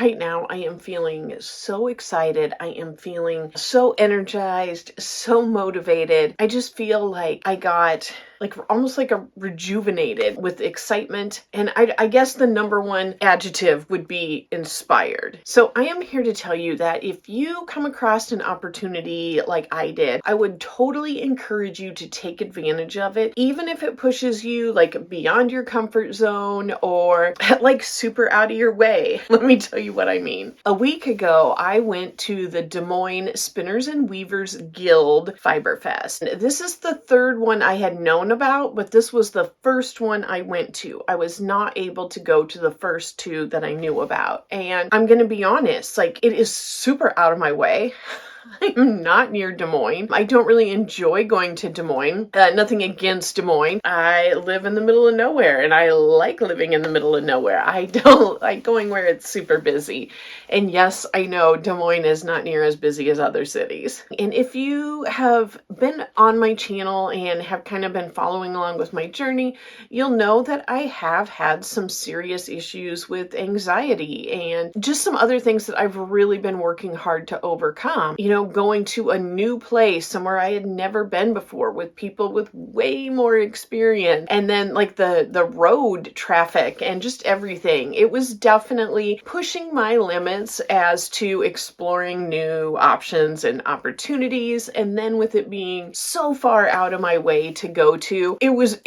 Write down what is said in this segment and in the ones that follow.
right now I am feeling so excited. I am feeling so energized, so motivated. I just feel like I got almost like a rejuvenated with excitement. And I guess the number one adjective would be inspired. So I am here to tell you that if you come across an opportunity like I did, I would totally encourage you to take advantage of it, even if it pushes you like beyond your comfort zone or like super out of your way. Let me tell you what I mean. A week ago, I went to the Des Moines Spinners and Weavers Guild FiberFest. This is the third one I had known about, but this was the first one I went to. I was not able to go to the first two that I knew about. And I'm going to be honest, like it is super out of my way. I'm not near Des Moines. I don't really enjoy going to Des Moines. Nothing against Des Moines. I live in the middle of nowhere and I like living in the middle of nowhere. I don't like going where it's super busy. And yes, I know Des Moines is not near as busy as other cities. And if you have been on my channel and have kind of been following along with my journey, you'll know that I have had some serious issues with anxiety and just some other things that I've really been working hard to overcome. Going to a new place, somewhere I had never been before with people with way more experience. And then like the road traffic and just everything. It was definitely pushing my limits as to exploring new options and opportunities. And then with it being so far out of my way to go to, it was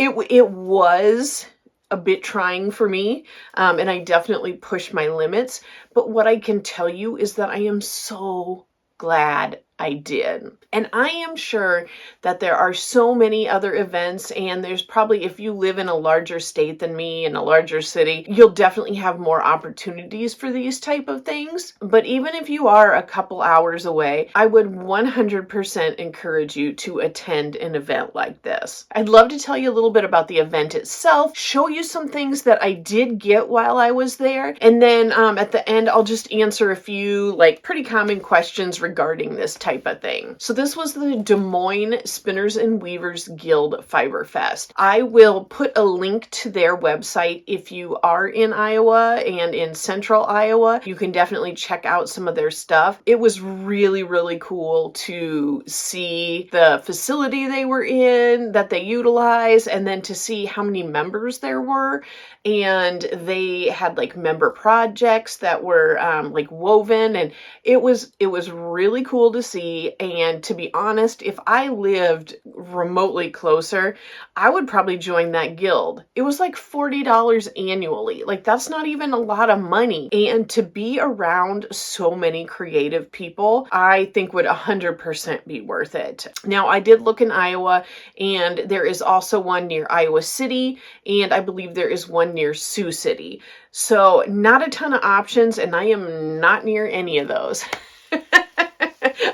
a bit trying for me, and I definitely pushed my limits. But what I can tell you is that I am so glad I did. And I am sure that there are so many other events, and there's probably, if you live in a larger state than me, in a larger city, you'll definitely have more opportunities for these type of things. But even if you are a couple hours away, I would 100% encourage you to attend an event like this. I'd love to tell you a little bit about the event itself, show you some things that I did get while I was there, and then at the end, I'll just answer a few like pretty common questions regarding this type of thing. So this was the Des Moines Spinners and Weavers Guild FiberFest. I will put a link to their website if you are in Iowa and in central Iowa. You can definitely check out some of their stuff. It was really, really cool to see the facility they were in, that they utilize, and then to see how many members there were. And they had like member projects that were like woven, and it was really cool to see. And to be honest, if I lived remotely closer, I would probably join that guild. It was like $40 annually. Like that's not even a lot of money. And to be around so many creative people, I think would 100% be worth it. Now, I did look in Iowa, and there is also one near Iowa City, and I believe there is one near Sioux City. So not a ton of options, and I am not near any of those.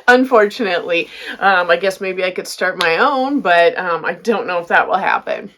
Unfortunately, I guess maybe I could start my own, but I don't know if that will happen.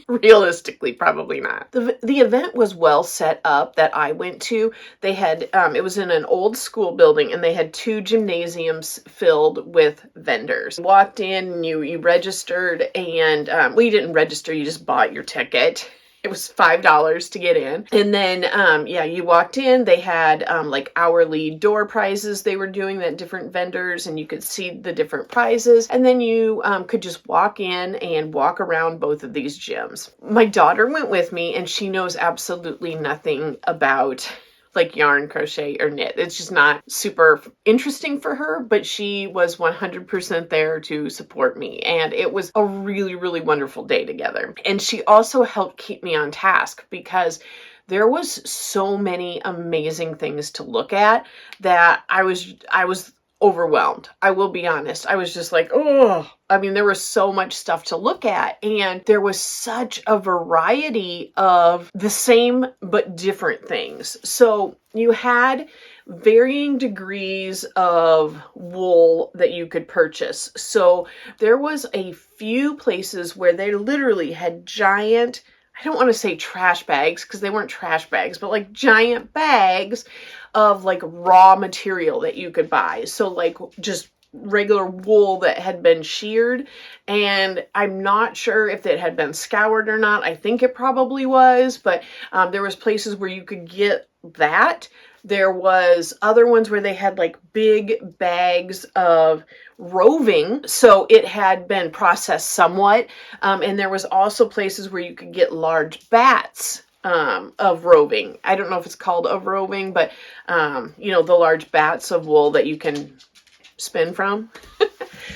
Realistically, probably not. The event was well set up that I went to. They had, it was in an old school building, and they had two gymnasiums filled with vendors. Walked in, you registered, and well, you didn't register, you just bought your ticket. It was $5 to get in. And then, you walked in, they had like hourly door prizes they were doing, that different vendors, and you could see the different prizes. And then you could just walk in and walk around both of these gyms. My daughter went with me, and she knows absolutely nothing about like yarn, crochet, or knit. It's just not super interesting for her, but she was 100% there to support me. And it was a really, really wonderful day together. And she also helped keep me on task because there was so many amazing things to look at that I was overwhelmed. I will be honest. I was just like, oh, I mean, there was so much stuff to look at, and there was such a variety of the same but different things. So you had varying degrees of wool that you could purchase. So there was a few places where they literally had giant, I don't want to say trash bags because they weren't trash bags, but like giant bags of like raw material that you could buy. So like just regular wool that had been sheared, and I'm not sure if it had been scoured or not. I think it probably was, but there was places where you could get that. There was other ones where they had like big bags of roving, so it had been processed somewhat. And there was also places where you could get large bats of roving. I don't know if it's called of roving, but the large bats of wool that you can spin from.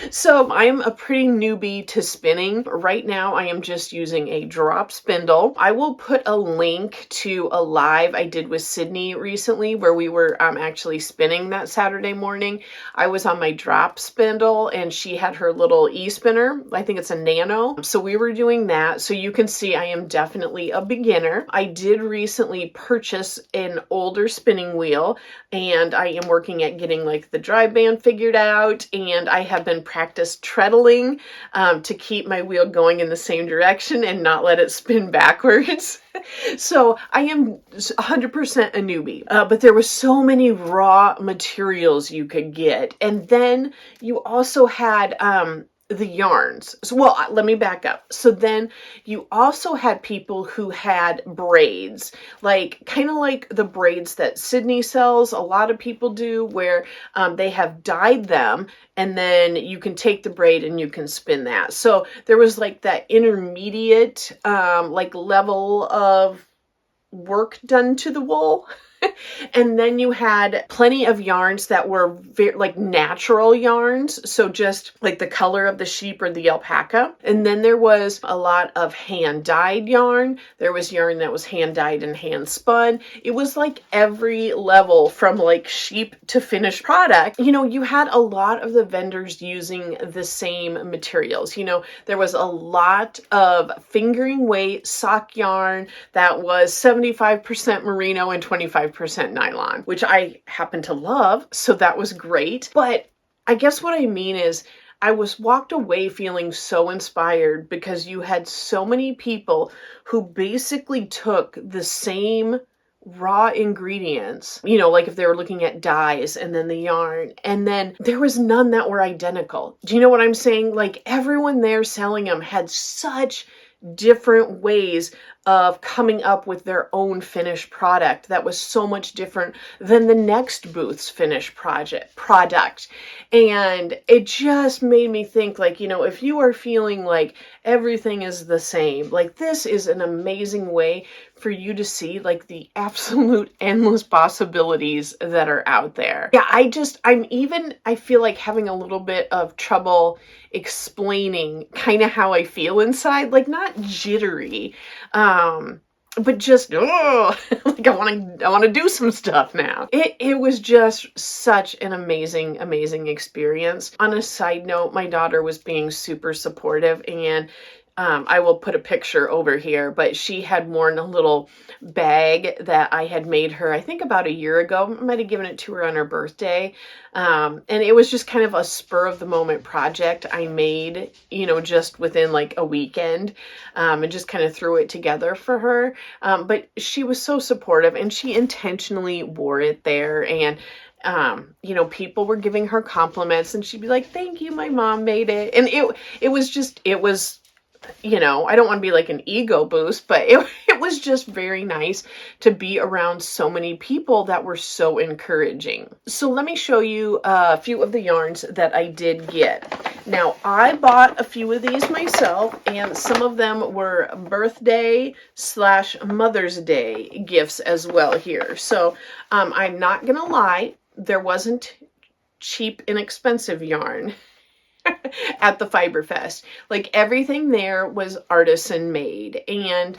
So I'm a pretty newbie to spinning. Right now I am just using a drop spindle. I will put a link to a live I did with Sydney recently where we were actually spinning that Saturday morning. I was on my drop spindle and she had her little e-spinner. I think it's a nano. So we were doing that. So you can see I am definitely a beginner. I did recently purchase an older spinning wheel and I am working at getting like the drive band figured out, and I have been practice treadling to keep my wheel going in the same direction and not let it spin backwards. So I am 100% a newbie, but there were so many raw materials you could get. And then you also had the yarns. So, well, let me back up. So then you also had people who had braids, like kind of like the braids that Sydney sells. A lot of people do where they have dyed them and then you can take the braid and you can spin that. So there was like that intermediate like level of work done to the wool. And then you had plenty of yarns that were very, like natural yarns. So just like the color of the sheep or the alpaca. And then there was a lot of hand dyed yarn. There was yarn that was hand dyed and hand spun. It was like every level from like sheep to finished product. You had a lot of the vendors using the same materials. There was a lot of fingering weight sock yarn that was 75% merino and 25% nylon, which I happen to love. So that was great. But I guess what I mean is I was walked away feeling so inspired because you had so many people who basically took the same raw ingredients, like if they were looking at dyes and then the yarn, and then there was none that were identical. Do you know what I'm saying? Like everyone there selling them had such different ways of coming up with their own finished product that was so much different than the next booth's finished product. And it just made me think, like, if you are feeling like everything is the same, like this is an amazing way for you to see like the absolute endless possibilities that are out there. Yeah, I feel like having a little bit of trouble explaining kind of how I feel inside, like not jittery, but just like I want to do some stuff now. It was just such an amazing experience. On a side note, my daughter was being super supportive, and I will put a picture over here, but she had worn a little bag that I had made her, I think about a year ago. I might have given it to her on her birthday. And it was just kind of a spur of the moment project I made, just within like a weekend, and just kind of threw it together for her. But she was so supportive and she intentionally wore it there. And people were giving her compliments and she'd be like, "Thank you, my mom made it." And it was I don't want to be like an ego boost, but it was just very nice to be around so many people that were so encouraging. So let me show you a few of the yarns that I did get. Now, I bought a few of these myself, and some of them were birthday/Mother's Day gifts as well here. So I'm not gonna lie, there wasn't cheap, inexpensive yarn at the FiberFest. Like everything there was artisan made. And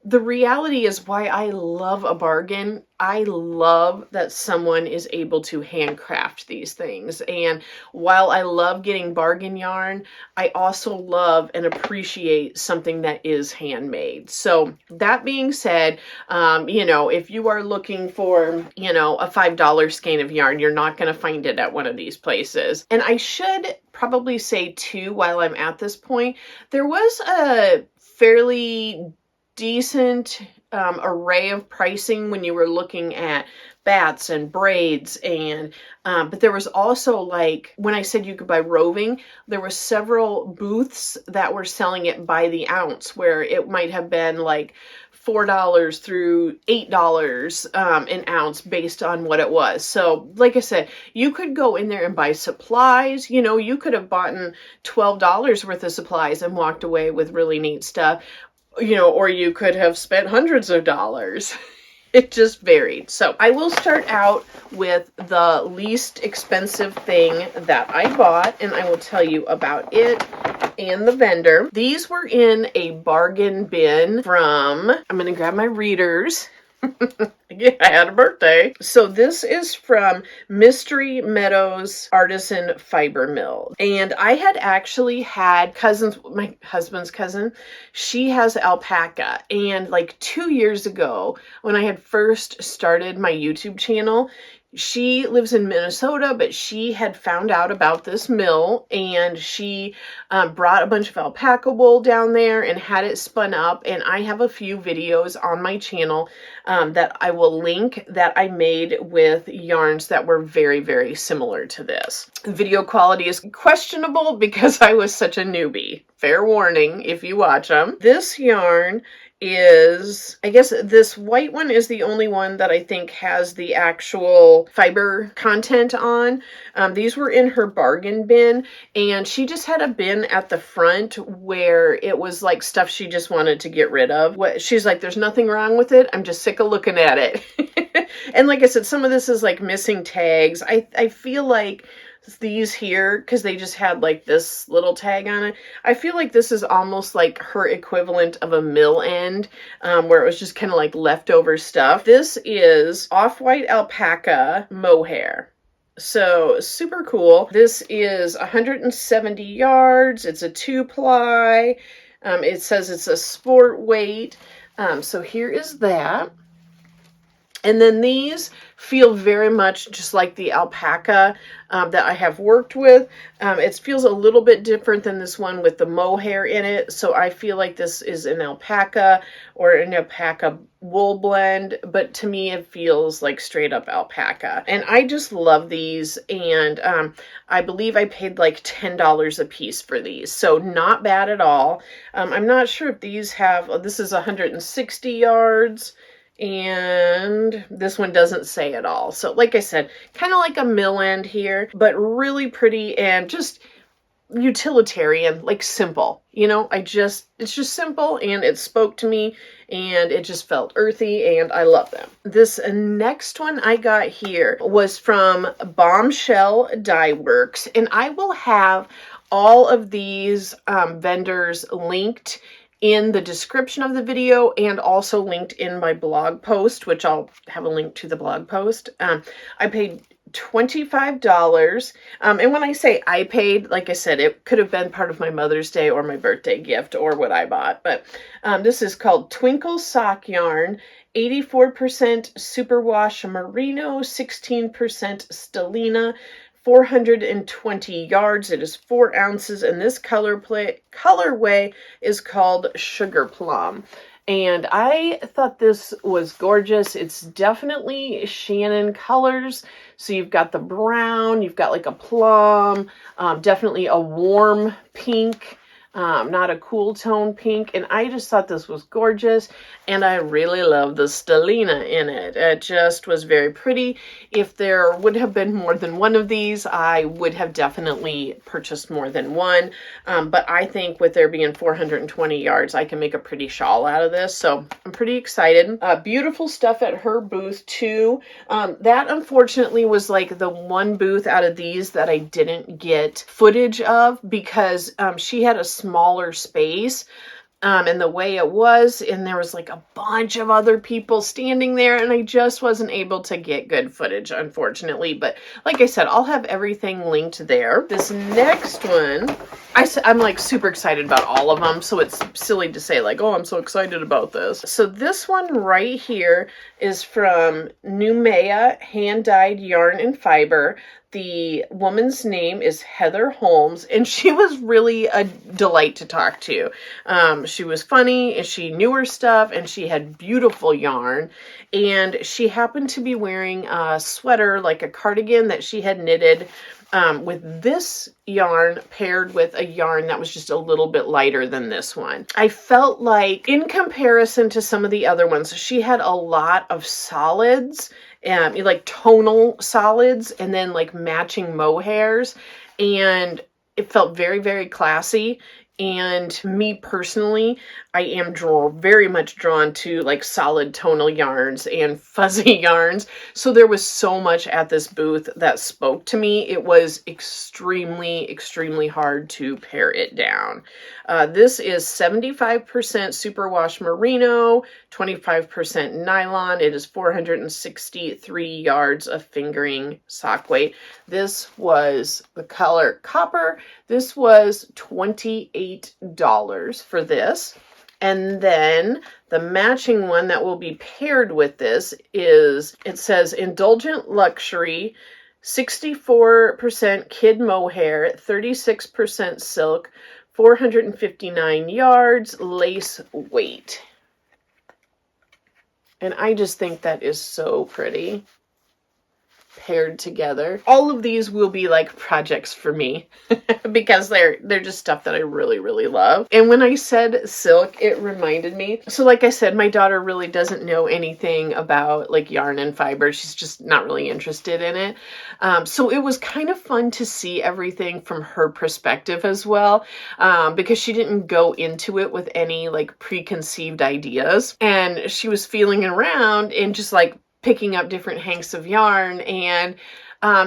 the reality is why I love a bargain. I love that someone is able to handcraft these things. And while I love getting bargain yarn, I also love and appreciate something that is handmade. So that being said, if you are looking for, a $5 skein of yarn, you're not going to find it at one of these places. And I should probably say too, while I'm at this point, there was a fairly decent array of pricing when you were looking at bats and braids, and but there was also, like when I said you could buy roving, there were several booths that were selling it by the ounce, where it might have been like $4 through $8 an ounce based on what it was. So like I said, you could go in there and buy supplies. You know, you could have bought $12 worth of supplies and walked away with really neat stuff, you know, or you could have spent hundreds of dollars. It just varied. So I will start out with the least expensive thing that I bought, and I will tell you about it and the vendor. These were in a bargain bin from, I'm going to grab my readers. Yeah, I had a birthday. So this is from Mystery Meadows Artisan Fiber Mill. And I had actually had cousins, my husband's cousin, she has alpaca. And like 2 years ago, when I had first started my YouTube channel, she lives in Minnesota, but she had found out about this mill, and she brought a bunch of alpaca wool down there and had it spun up. And I have a few videos on my channel that I will link that I made with yarns that were very, very similar to this. The video quality is questionable because I was such a newbie. Fair warning if you watch them. This yarn is, I guess this white one is the only one that I think has the actual fiber content on. These were in her bargain bin, and she just had a bin at the front where it was like stuff she just wanted to get rid of. She's like, there's nothing wrong with it. I'm just sick of looking at it. And like I said, some of this is like missing tags. I feel like these here, because they just had like this little tag on it, I feel like this is almost like her equivalent of a mill end, where it was just kind of like leftover stuff. This is off-white alpaca mohair. So super cool. This is 170 yards. It's a 2-ply. It says it's a sport weight. So here is that. And then these feel very much just like the alpaca that I have worked with. It feels a little bit different than this one with the mohair in it. So I feel like this is an alpaca or an alpaca wool blend, but to me it feels like straight up alpaca. And I just love these, and I believe I paid like $10 a piece for these. So not bad at all. I'm not sure if these have, this is 160 yards. And this one doesn't say it all. So like I said, kind of like a mill end here, but really pretty and just utilitarian, like simple. You know, it's just simple, and it spoke to me, and it just felt earthy, and I love them. This next one I got here was from Bombshell Dye Works, and I will have all of these vendors linked in the description of the video, and also linked in my blog post, which I'll have a link to the blog post. I paid $25. And when I say I paid, like I said, it could have been part of my Mother's Day or my birthday gift or what I bought. But this is called Twinkle Sock Yarn, 84% superwash merino, 16% stellina, 420 yards. It is 4 ounces, and this colorway is called Sugar Plum. And I thought this was gorgeous. It's definitely Shannon colors. So you've got the brown, you've got like a plum, definitely a warm pink, not a cool tone pink. And I just thought this was gorgeous. And I really love the stellina in it. It just was very pretty. If there would have been more than one of these, I would have definitely purchased more than one. But I think with there being 420 yards, I can make a pretty shawl out of this. So I'm pretty excited. Beautiful stuff at her booth too. That unfortunately was like the one booth out of these that I didn't get footage of, because she had a smaller space. And the way it was, and there was like a bunch of other people standing there, and I just wasn't able to get good footage, unfortunately. But like I said, I'll have everything linked there. This next one, I'm like super excited about all of them, so it's silly to say like, oh, I'm so excited about this. So this one right here is from Numea Hand Dyed Yarn and Fiber. the woman's name is Heather Holmes, and she was really a delight to talk to. She was funny, and she knew her stuff, and she had beautiful yarn. And she happened to be wearing a sweater, like a cardigan that she had knitted with this yarn paired with a yarn that was just a little bit lighter than this one. I felt like, in comparison to some of the other ones, she had a lot of solids, like tonal solids, and then like matching mohairs, and it felt very, very classy. And me personally, I am very much drawn to like solid tonal yarns and fuzzy yarns. So there was so much at this booth that spoke to me. It was extremely, extremely hard to pare it down. This is 75% superwash merino, 25% nylon. It is 463 yards of fingering sock weight. This was the color copper. This was $28 for this. And then the matching one that will be paired with this is, it says Indulgent Luxury, 64% kid mohair, 36% silk, 459 yards, lace weight. And I just think that is so pretty paired together. All of these will be like projects for me because they're just stuff that I really, really love. And when I said silk, it reminded me. So like I said, my daughter really doesn't know anything about like yarn and fiber. She's just not really interested in it. So it was kind of fun to see everything from her perspective as well, because she didn't go into it with any like preconceived ideas. And she was feeling around and just like picking up different hanks of yarn, and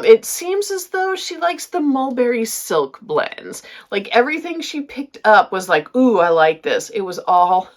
it seems as though she likes the mulberry silk blends. Like everything she picked up was like, ooh, I like this. It was all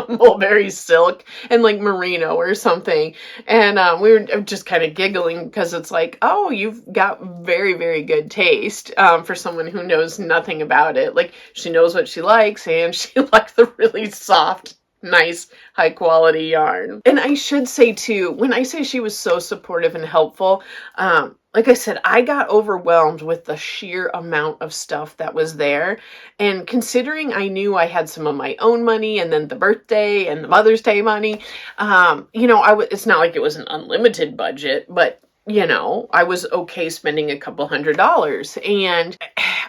mulberry silk and like merino or something. And we were just kind of giggling because it's like, oh, you've got very, very good taste for someone who knows nothing about it. Like she knows what she likes, and she likes the really soft, nice, high quality yarn. And I should say too, when I say she was so supportive and helpful, like I said, I got overwhelmed with the sheer amount of stuff that was there. And considering I knew I had some of my own money and then the birthday and the Mother's Day money, you know, it's not like it was an unlimited budget, but you know, I was okay spending a couple $100s. And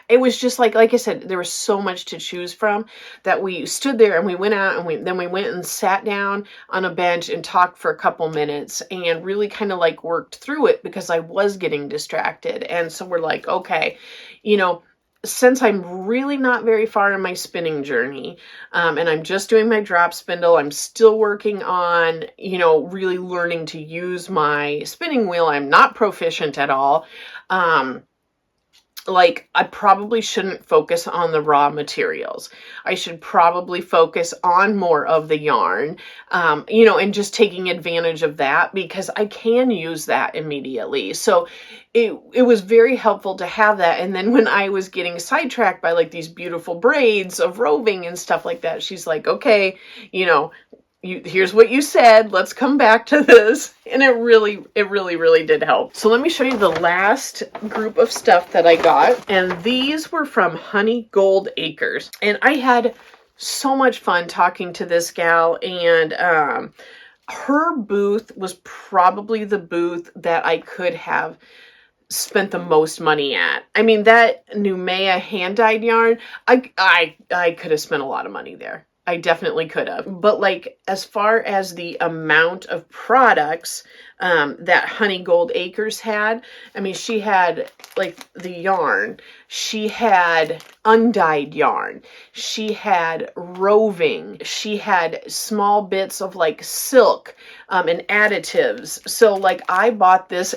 it was just like I said, there was so much to choose from that we stood there and we went out and then we went and sat down on a bench and talked for a couple minutes and really kind of like worked through it because I was getting distracted. And so we're like, okay, you know, since I'm really not very far in my spinning journey, and I'm just doing my drop spindle, I'm still working on, you know, really learning to use my spinning wheel. I'm not proficient at all. Like I probably shouldn't focus on the raw materials. I should probably focus on more of the yarn, you know, and just taking advantage of that because I can use that immediately. So it was very helpful to have that. And then when I was getting sidetracked by like these beautiful braids of roving and stuff like that, she's like, okay, you know, here's what you said, let's come back to this. And it really, really did help. So let me show you the last group of stuff that I got. And these were from Honey Gold Acres. And I had so much fun talking to this gal, and her booth was probably the booth that I could have spent the most money at. I mean, that Numea hand-dyed yarn, I could have spent a lot of money there. I definitely could have. But like, as far as the amount of products that Honey Gold Acres had, I mean, she had like the yarn, she had undyed yarn, she had roving, she had small bits of like silk and additives. So like I bought this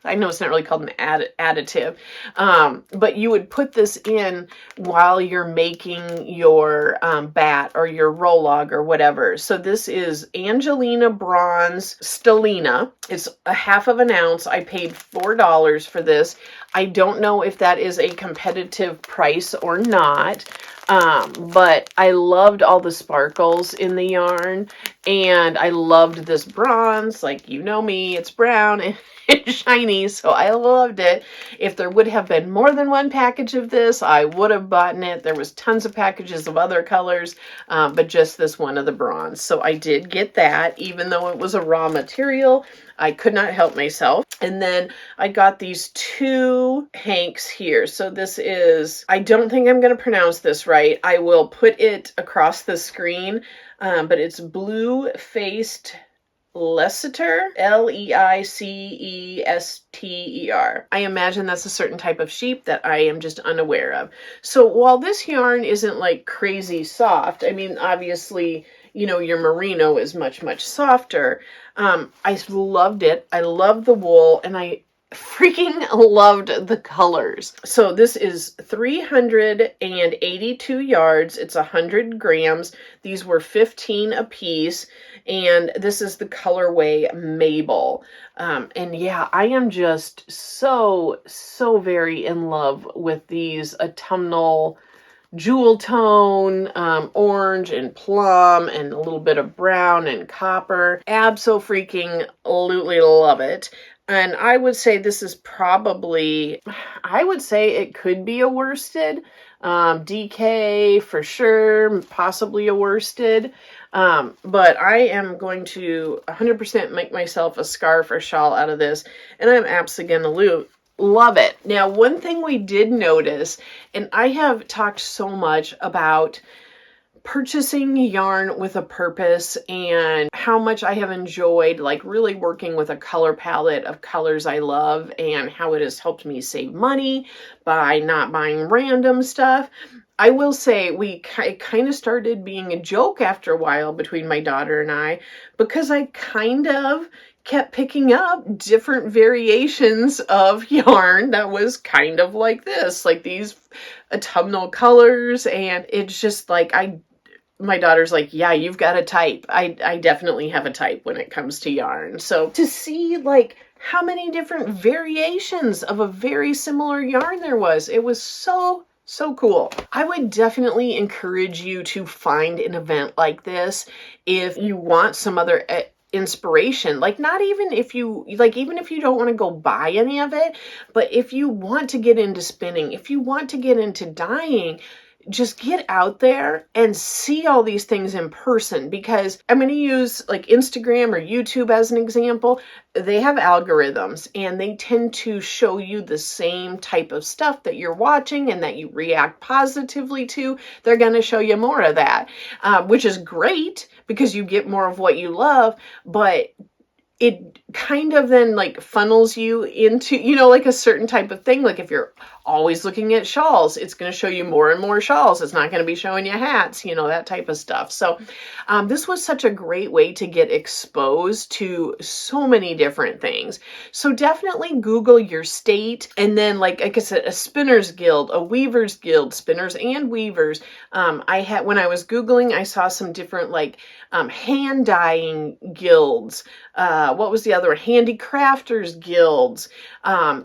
I know it's not really called an additive, but you would put this in while you're making your bat or your roll-log or whatever. So this is Angelina Bronze Stellina. It's a 1/2 ounce. I paid $4 for this. I don't know if that is a competitive price or not, but I loved all the sparkles in the yarn. And I loved this bronze, like, you know me, it's brown and it's shiny, so I loved it. If there would have been more than one package of this, I would have bought it. There was tons of packages of other colors, but just this one of the bronze. So I did get that, even though it was a raw material. I could not help myself. And then I got these two hanks here. So this is, I don't think I'm going to pronounce this right. I will put it across the screen, but it's blue-faced Leicester, Leicester. I imagine that's a certain type of sheep that I am just unaware of. So while this yarn isn't like crazy soft, I mean, obviously, you know, your merino is much, much softer. I loved it. I loved the wool, and I freaking loved the colors. So this is 382 yards. It's 100 grams. These were 15 a piece, and this is the colorway Mabel. And yeah, I am just so very in love with these autumnal jewel tone, orange and plum, and a little bit of brown and copper. Abso-freaking-lutely love it. And I would say this is probably, I would say it could be a worsted. DK for sure, possibly a worsted. But I am going to 100% make myself a scarf or shawl out of this, and I'm absolutely going to love it. Now, one thing we did notice, and I have talked so much about purchasing yarn with a purpose and how much I have enjoyed like really working with a color palette of colors I love, and how it has helped me save money by not buying random stuff. I will say it kind of started being a joke after a while between my daughter and I, because I kind of kept picking up different variations of yarn that was kind of like this, like these autumnal colors, and it's just like my daughter's like, yeah, you've got a type. I definitely have a type when it comes to yarn. So to see like how many different variations of a very similar yarn there was, it was so cool. I would definitely encourage you to find an event like this if you want some other inspiration. Like, not even if you like, even if you don't want to go buy any of it, but if you want to get into spinning, if you want to get into dyeing, just get out there and see all these things in person. Because I'm going to use like Instagram or YouTube as an example. They have algorithms, and they tend to show you the same type of stuff that you're watching and that you react positively to. They're going to show you more of that, which is great because you get more of what you love, but it kind of then like funnels you into, you know, like a certain type of thing. Like if you're always looking at shawls, it's going to show you more and more shawls. It's not going to be showing you hats, you know, that type of stuff. So this was such a great way to get exposed to so many different things. So definitely Google your state, and then like I said, a spinner's guild, a weaver's guild, spinners and weavers. When I was Googling, I saw some different like hand dyeing guilds. What was the other one? Handicrafters guilds.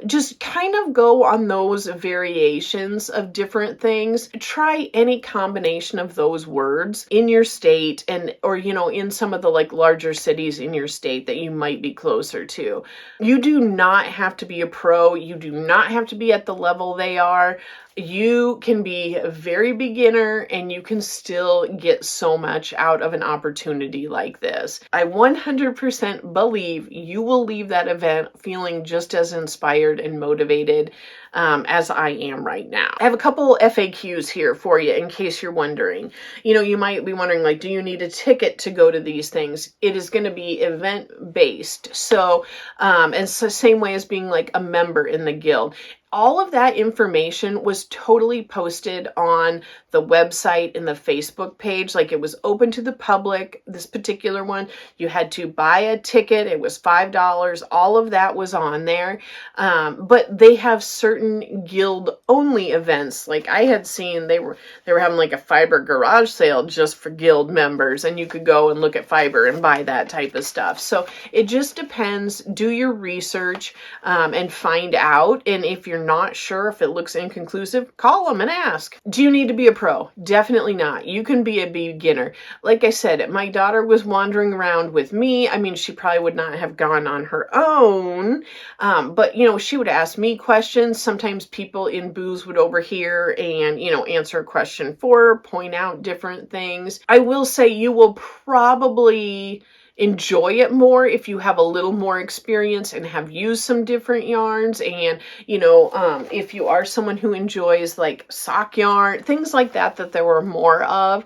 Just kind of go on those variations of different things. Try any combination of those words in your state, or you know, in some of the like larger cities in your state that you might be closer to. You do not have to be a pro. You do not have to be at the level they are. You can be a very beginner, and you can still get so much out of an opportunity like this. I 100% believe you will leave that event feeling just as inspired and motivated as I am right now. I have a couple FAQs here for you in case you're wondering. You know, you might be wondering, like, do you need a ticket to go to these things? It is going to be event-based. So, and it's the same way as being like a member in the guild. All of that information was totally posted on the website and the Facebook page. Like, it was open to the public. This particular one, you had to buy a ticket. It was $5. All of that was on there. But they have certain guild only events. Like I had seen they were having like a fiber garage sale just for guild members, and you could go and look at fiber and buy that type of stuff. So it just depends. Do your research and find out. And if you're not sure, if it looks inconclusive, call them and ask. Do you need to be a pro? Definitely not. You can be a beginner. Like I said, my daughter was wandering around with me. I mean, she probably would not have gone on her own, but, you know, she would ask me questions. Sometimes people in booths would overhear and, you know, answer a question for her, point out different things. I will say you will probably enjoy it more if you have a little more experience and have used some different yarns. And, you know, if you are someone who enjoys like sock yarn, things like that, that there were more of,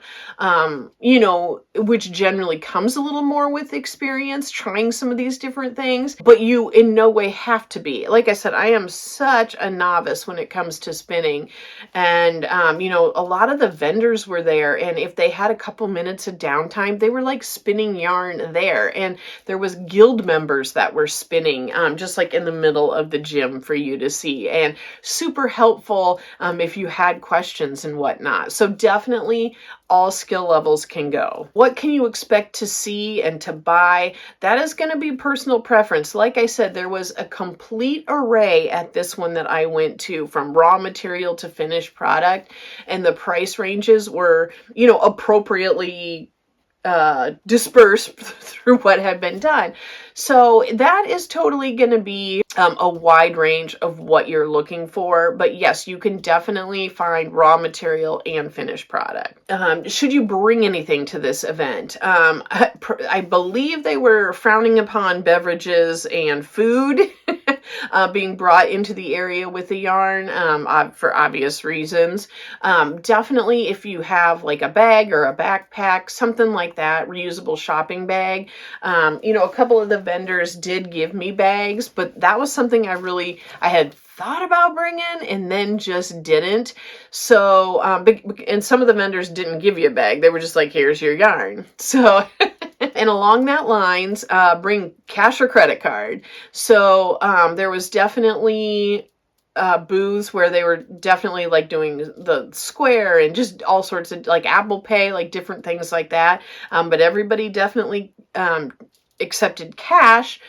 you know, which generally comes a little more with experience, trying some of these different things, but you in no way have to be. Like I said, I am such a novice when it comes to spinning. And, you know, a lot of the vendors were there, and if they had a couple minutes of downtime, they were like spinning yarn there. And there was guild members that were spinning, just like in the middle of the gym for you to see, and super helpful if you had questions and whatnot. So definitely all skill levels can go. What can you expect to see and to buy? That is going to be personal preference. Like I said, there was a complete array at this one that I went to, from raw material to finished product, and the price ranges were, you know, appropriately dispersed through what had been done. So that is totally going to be a wide range of what you're looking for. But yes, you can definitely find raw material and finished product. Should you bring anything to this event? I believe they were frowning upon beverages and food being brought into the area with the yarn, for obvious reasons. Definitely if you have like a bag or a backpack, something like that, reusable shopping bag. You know, a couple of the vendors did give me bags, but that was something I had thought about bringing and then just didn't. So, and some of the vendors didn't give you a bag. They were just like, here's your yarn. So, and along that lines, bring cash or credit card. So, there was definitely booths where they were definitely like doing the Square and just all sorts of like Apple Pay, like different things like that. But everybody definitely accepted cash.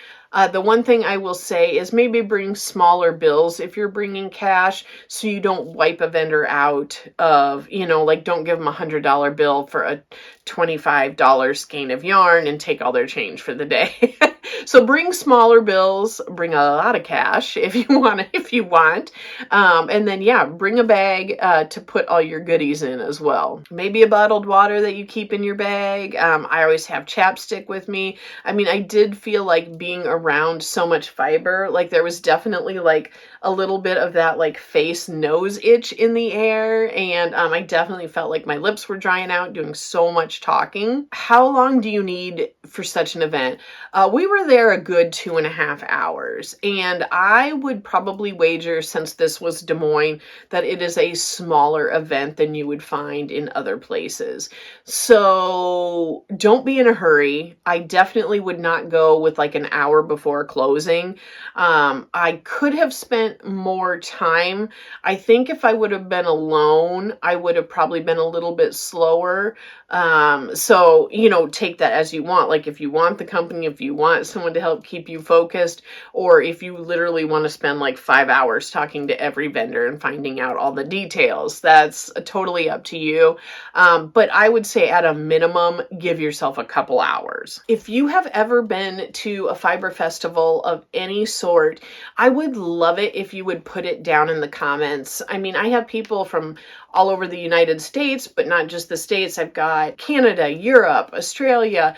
The one thing I will say is maybe bring smaller bills if you're bringing cash, so you don't wipe a vendor out of, you know, like don't give them $100 bill for a $25 skein of yarn and take all their change for the day. So bring smaller bills, bring a lot of cash if you want. And then, yeah, bring a bag to put all your goodies in as well. Maybe a bottled water that you keep in your bag. I always have chapstick with me. I mean, I did feel like being around so much fiber, like there was definitely like a little bit of that like face nose itch in the air. And I definitely felt like my lips were drying out doing so much talking. How long do you need for such an event? We were there a good 2.5 hours, and I would probably wager, since this was Des Moines, that it is a smaller event than you would find in other places. So don't be in a hurry. I definitely would not go with like an hour before closing. I could have spent more time. I think if I would have been alone, I would have probably been a little bit slower. So, you know, take that as you want. Like if you want the company, if you want someone to help keep you focused, or if you literally want to spend like 5 hours talking to every vendor and finding out all the details, that's totally up to you. But I would say at a minimum, give yourself a couple hours. If you have ever been to a fiber festival of any sort, I would love it if you would put it down in the comments. I mean, I have people from all over the United States, but not just the States. I've got Canada, Europe, Australia.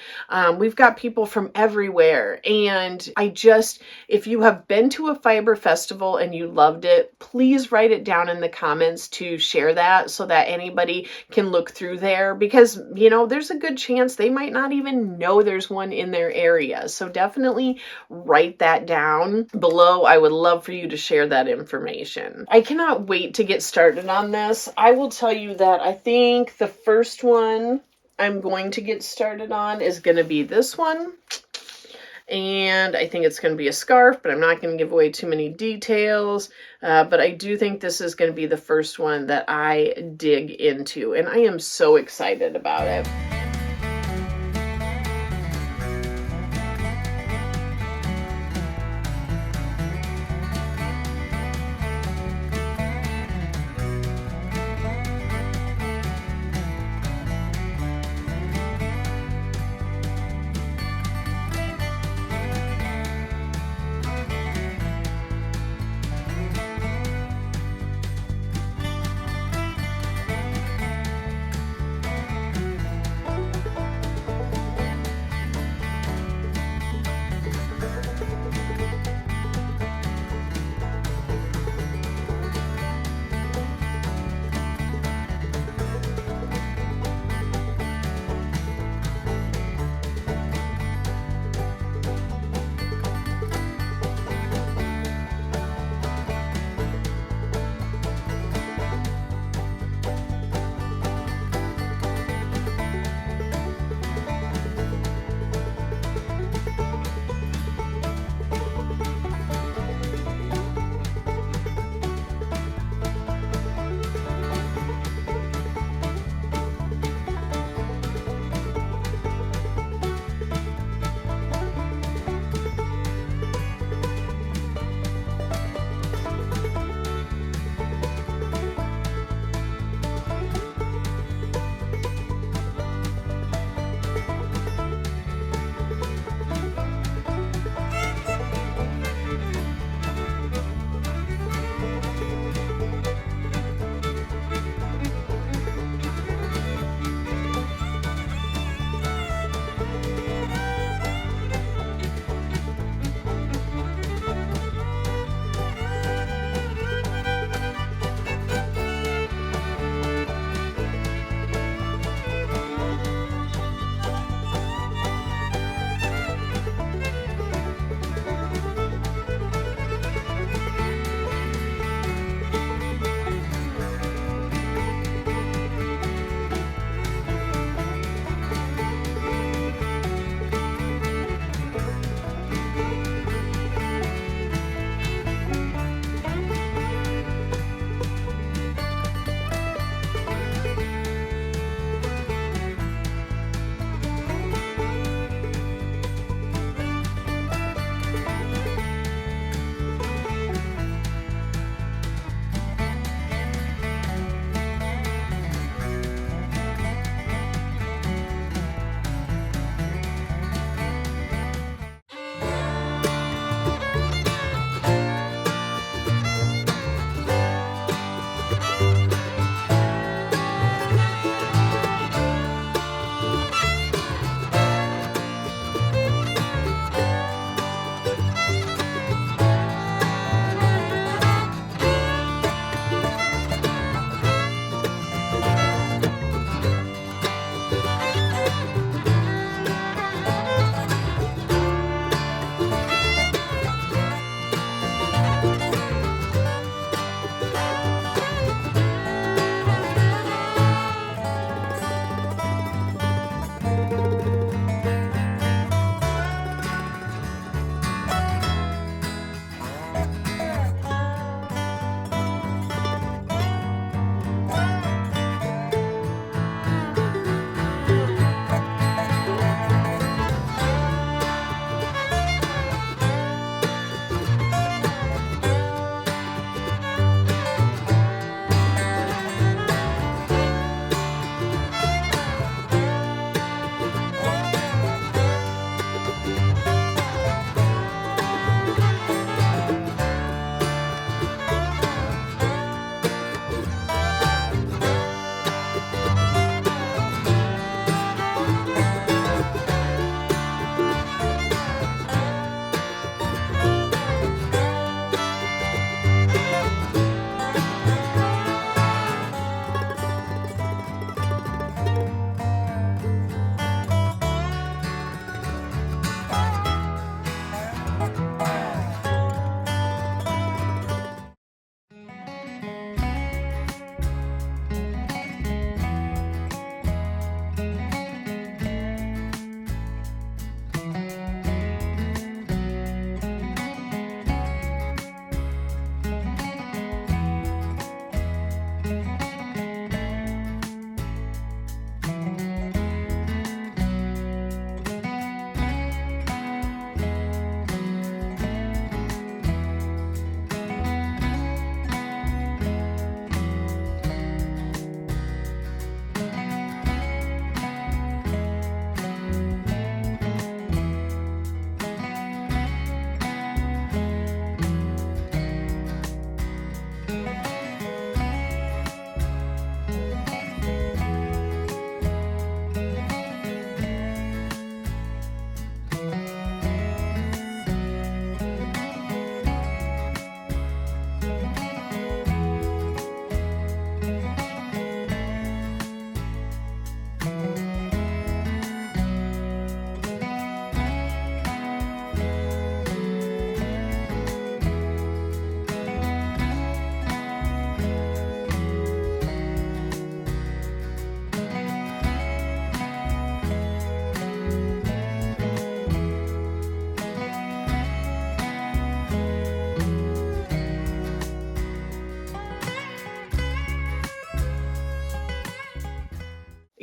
We've got people from everywhere. And if you have been to a fiber festival and you loved it, please write it down in the comments to share that, so that anybody can look through there, because, you know, there's a good chance they might not even know there's one in their area. So definitely write that down below. I would love for you to share that information. I cannot wait to get started on this. I will tell you that I think the first one I'm going to get started on is going to be this one. And I think it's going to be a scarf, but I'm not going to give away too many details. But I do think this is going to be the first one that I dig into, and I am so excited about it.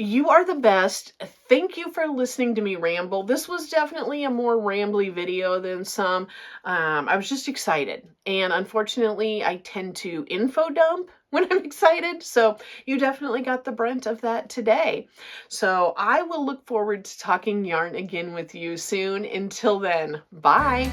You are the best. Thank you for listening to me ramble. This was definitely a more rambly video than some. I was just excited. And unfortunately, I tend to info dump when I'm excited. So you definitely got the brunt of that today. So I will look forward to talking yarn again with you soon. Until then, bye.